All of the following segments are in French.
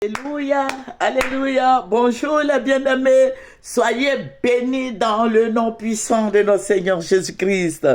Alléluia, alléluia, bonjour les bien-aimés, soyez bénis dans le nom puissant de notre Seigneur Jésus-Christ.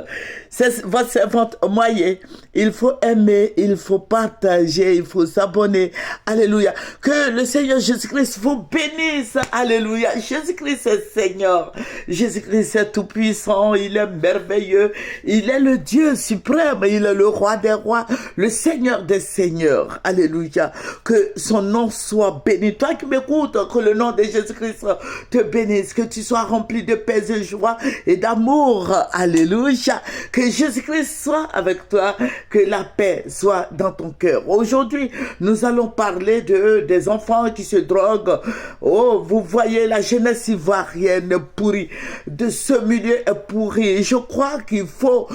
C'est votre servante Moye, il faut aimer, il faut partager, il faut s'abonner, alléluia. Que le Seigneur Jésus-Christ vous bénisse, alléluia. Jésus-Christ est Seigneur, Jésus-Christ est tout puissant, il est merveilleux, il est le Dieu suprême, il est le roi des rois, le Seigneur des seigneurs, alléluia. Que son nom soit béni. Toi qui m'écoutes, que le nom de Jésus-Christ te bénisse, que tu sois rempli de paix, de joie et d'amour. Alléluia. Que Jésus-Christ soit avec toi, que la paix soit dans ton cœur. Aujourd'hui, nous allons parler des enfants qui se droguent. Oh, vous voyez la jeunesse ivoirienne pourrie, de ce milieu pourri. Je crois qu'il faut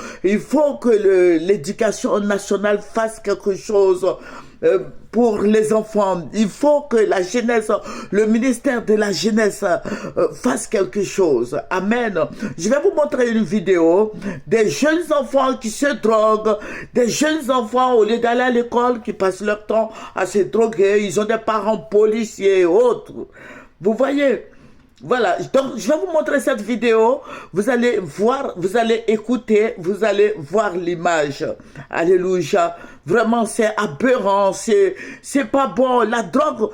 que l'éducation nationale fasse quelque chose pour les enfants. Il faut que la jeunesse, le ministère de la jeunesse fasse quelque chose. Amen. Je vais vous montrer une vidéo des jeunes enfants qui se droguent, des jeunes enfants au lieu d'aller à l'école qui passent leur temps à se droguer. Ils ont des parents policiers et autres. Vous voyez? Voilà, donc je vais vous montrer cette vidéo, vous allez voir, vous allez écouter, vous allez voir l'image. Alléluia. Vraiment, c'est aberrant, c'est pas bon. La drogue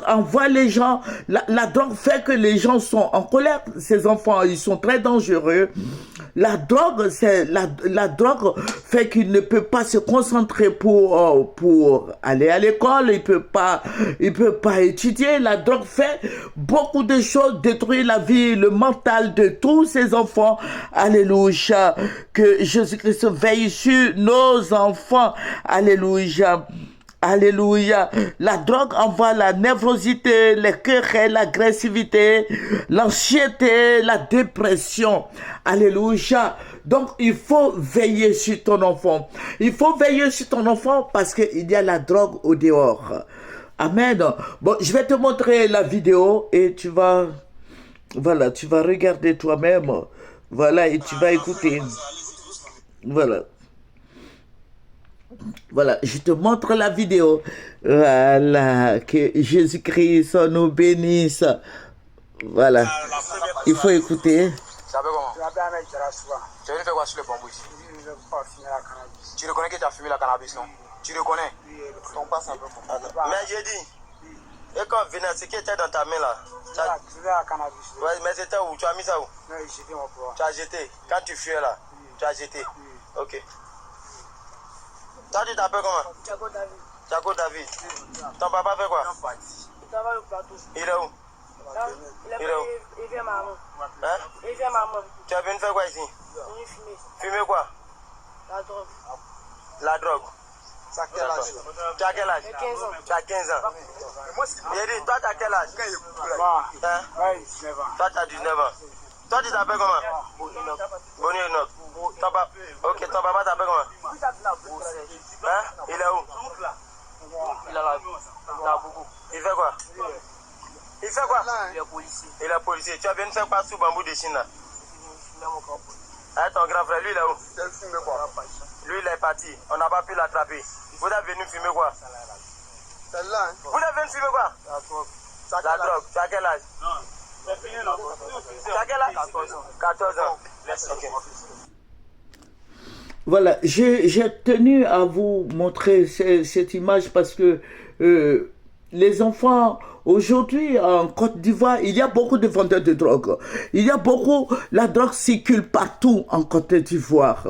envoie les gens, la drogue fait que les gens sont en colère. Ces enfants, ils sont très dangereux. La drogue fait qu'il ne peut pas se concentrer pour aller à l'école, il peut pas étudier. La drogue fait beaucoup de choses, détruit la vie, le mental de tous ces enfants. Alléluia. Que Jésus-Christ veille sur nos enfants. Alléluia. Alléluia. La drogue envoie la névrosité, les querelles, l'agressivité, l'anxiété, la dépression. Alléluia. Donc, il faut veiller sur ton enfant. Il faut veiller sur ton enfant parce qu'il y a la drogue au dehors. Amen. Bon, je vais te montrer la vidéo et tu vas regarder toi-même. Voilà, et tu vas écouter. Voilà. Voilà, je te montre la vidéo. Voilà, que Jésus-Christ nous bénisse. Voilà, il faut écouter. Ça va comment? Tu as venu faire quoi sur le bambou ici? Tu reconnais que tu as fumé la cannabis, non? Tu reconnais? Ton passe un peu pour moi. Mais j'ai dit, et quand venait, ce qui était dans ta main là? C'était la cannabis. Ouais, mais c'était où? Tu as mis ça où? Non, j'ai jeté mon poids. Tu as jeté. Quand tu fuyais là, tu as jeté. Ok. Toi, tu t'appelles comment? Thiago David. Thiago David. Ton papa fait quoi? Il travaille au plateau. Il est où? Il vient maman. Hein? Il vient maman. Tu as venu faire quoi ici? Il vient fumer. Fumer quoi? La drogue. La drogue. Tu as quel âge? Tu as quel âge? J'ai 15 ans. Tu as 15 ans. J'ai dit, toi, tu as quel âge? Hein? Ouais, 19 ans. Toi, tu as 19 ans. Toi, tu t'appelles comment? Boni Enoch. Ok, ton papa t'appelle comment? Hein? Il est où? Il a la boubou. Il fait quoi? Il fait quoi? Il est policier. Il est policier. Tu as venu faire quoi sous bambou de Chine là? Il est mon grand frère. Hein, ton grand frère, lui, il est où? Lui, il est parti. On n'a pas pu l'attraper. Vous êtes venu fumer quoi? Celle-là, hein? Vous êtes venu fumer quoi? La drogue. La drogue. Tu as quel âge? Tu as quel âge? 14 ans. 14 ans. Ok. Voilà, j'ai tenu à vous montrer cette image parce que les enfants, aujourd'hui, en Côte d'Ivoire, il y a beaucoup de vendeurs de drogue. La drogue circule partout en Côte d'Ivoire.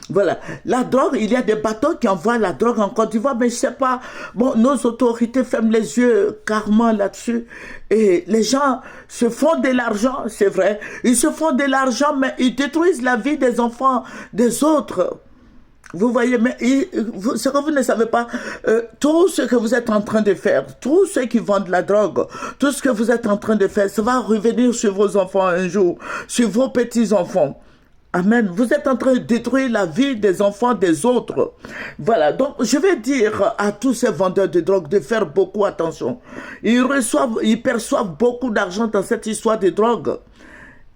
Voilà, la drogue, il y a des bateaux qui envoient la drogue en Côte d'Ivoire, mais je sais pas, bon, nos autorités ferment les yeux carrément là-dessus, et les gens se font de l'argent, c'est vrai, ils se font de l'argent, mais ils détruisent la vie des enfants des autres. Vous voyez, mais ce que vous ne savez pas, tout ce que vous êtes en train de faire, tous ceux qui vendent la drogue, tout ce que vous êtes en train de faire, ça va revenir sur vos enfants un jour, sur vos petits-enfants. Amen. Vous êtes en train de détruire la vie des enfants des autres. Voilà. Donc, je vais dire à tous ces vendeurs de drogue de faire beaucoup attention. Ils perçoivent beaucoup d'argent dans cette histoire de drogue.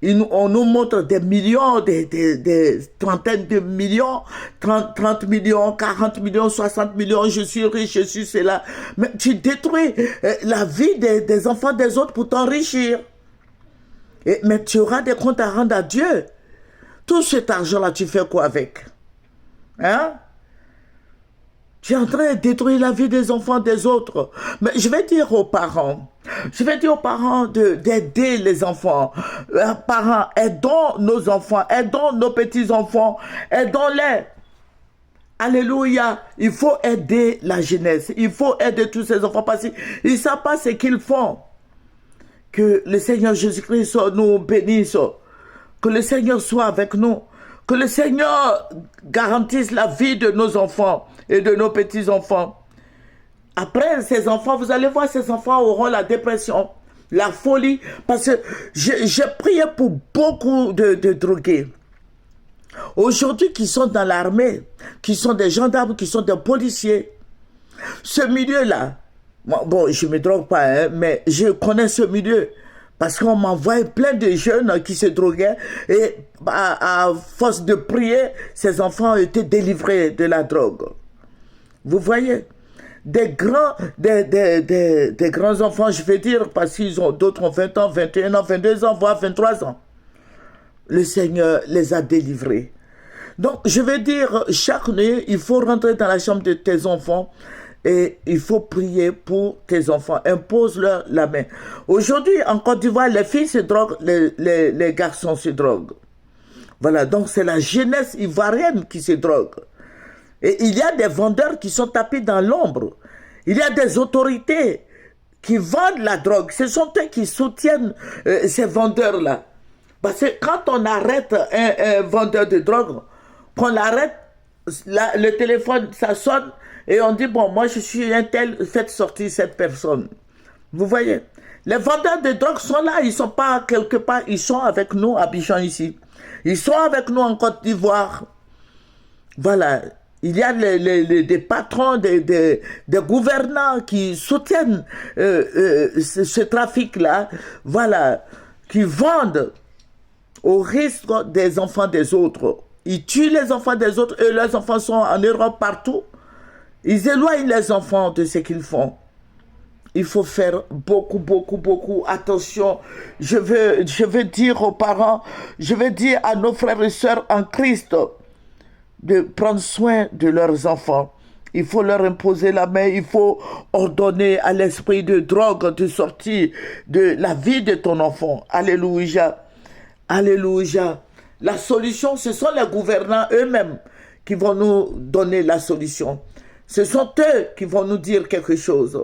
On nous montre des millions, des trentaines de millions, 30 millions, 40 millions, 60 millions, je suis riche, je suis cela. Mais tu détruis la vie des enfants des autres pour t'enrichir. Mais tu auras des comptes à rendre à Dieu. Tout cet argent-là, tu fais quoi avec? Hein? Tu es en train de détruire la vie des enfants des autres. Mais je vais dire aux parents d'aider les enfants. Parents, aidons nos enfants, aidons nos petits-enfants, aidons-les. Alléluia. Il faut aider la jeunesse. Il faut aider tous ces enfants parce qu'ils ne savent pas ce qu'ils font. Que le Seigneur Jésus-Christ nous bénisse. Que le Seigneur soit avec nous. Que le Seigneur garantisse la vie de nos enfants et de nos petits-enfants. Après, ces enfants, vous allez voir, ces enfants auront la dépression, la folie. Parce que j'ai prié pour beaucoup de drogués. Aujourd'hui, qui sont dans l'armée, qui sont des gendarmes, qui sont des policiers. Ce milieu-là, bon, je ne me drogue pas, hein, mais je connais ce milieu. Parce qu'on m'envoie plein de jeunes qui se droguaient et à force de prier, ces enfants ont été délivrés de la drogue. Vous voyez, des grands enfants, je vais dire, parce qu'ils ont d'autres ont 20 ans, 21 ans, 22 ans, voire 23 ans. Le Seigneur les a délivrés. Donc, je vais dire, chaque nuit, il faut rentrer dans la chambre de tes enfants et il faut prier pour tes enfants. Impose-leur la main. Aujourd'hui, en Côte d'Ivoire, les filles se droguent, les garçons se droguent. Voilà, donc c'est la jeunesse ivoirienne qui se drogue. Et il y a des vendeurs qui sont tapés dans l'ombre. Il y a des autorités qui vendent la drogue. Ce sont eux qui soutiennent ces vendeurs-là. Parce que quand on arrête un vendeur de drogue, qu'on l'arrête, le téléphone, ça sonne, et on dit, bon, moi je suis un tel, faites sortir cette personne. Vous voyez, les vendeurs de drogue sont là, ils ne sont pas quelque part, ils sont avec nous à Abidjan ici. Ils sont avec nous en Côte d'Ivoire. Voilà, il y a des patrons, des gouvernants qui soutiennent ce trafic-là, voilà, qui vendent au risque des enfants des autres. Ils tuent les enfants des autres et leurs enfants sont en Europe partout. Ils éloignent les enfants de ce qu'ils font. Il faut faire beaucoup attention. Je veux dire aux parents, je veux dire à nos frères et sœurs en Christ de prendre soin de leurs enfants. Il faut leur imposer la main, il faut ordonner à l'esprit de drogue de sortir de la vie de ton enfant. Alléluia. Alléluia. La solution, ce sont les gouvernants eux-mêmes qui vont nous donner la solution. Ce sont eux qui vont nous dire quelque chose.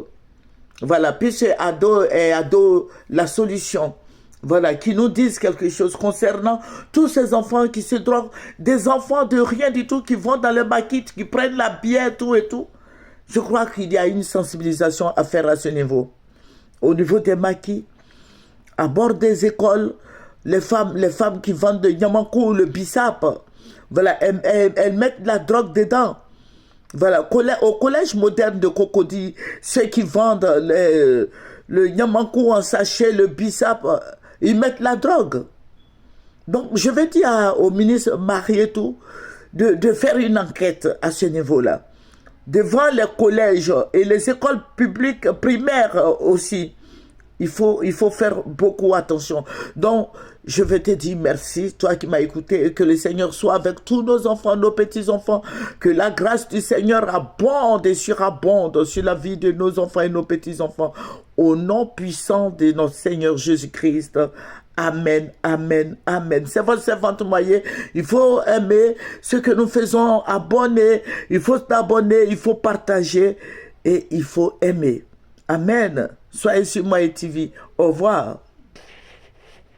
Voilà, puis c'est ado la solution. Voilà, qui nous disent quelque chose concernant tous ces enfants qui se droguent, des enfants de rien du tout qui vont dans le maquis, qui prennent la bière, tout et tout. Je crois qu'il y a une sensibilisation à faire à ce niveau. Au niveau des maquis, à bord des écoles, les femmes qui vendent le Yamankou, le bissap, voilà, elles mettent de la drogue dedans. Voilà, au collège moderne de Cocody, ceux qui vendent le Yamankou en sachet, le bissap, ils mettent la drogue. Donc, je vais dire au ministre Marietou de faire une enquête à ce niveau-là. Devant les collèges et les écoles publiques primaires aussi, il faut faire beaucoup attention. Donc, je vais te dire merci, toi qui m'as écouté, et que le Seigneur soit avec tous nos enfants, nos petits-enfants, que la grâce du Seigneur abonde et surabonde sur la vie de nos enfants et nos petits-enfants. Au nom puissant de notre Seigneur Jésus-Christ. Amen, amen, amen. C'est votre servante Moyer. Il faut aimer ce que nous faisons, abonner. Il faut s'abonner, il faut partager et il faut aimer. Amen. Soyez sur Moyer TV. Au revoir.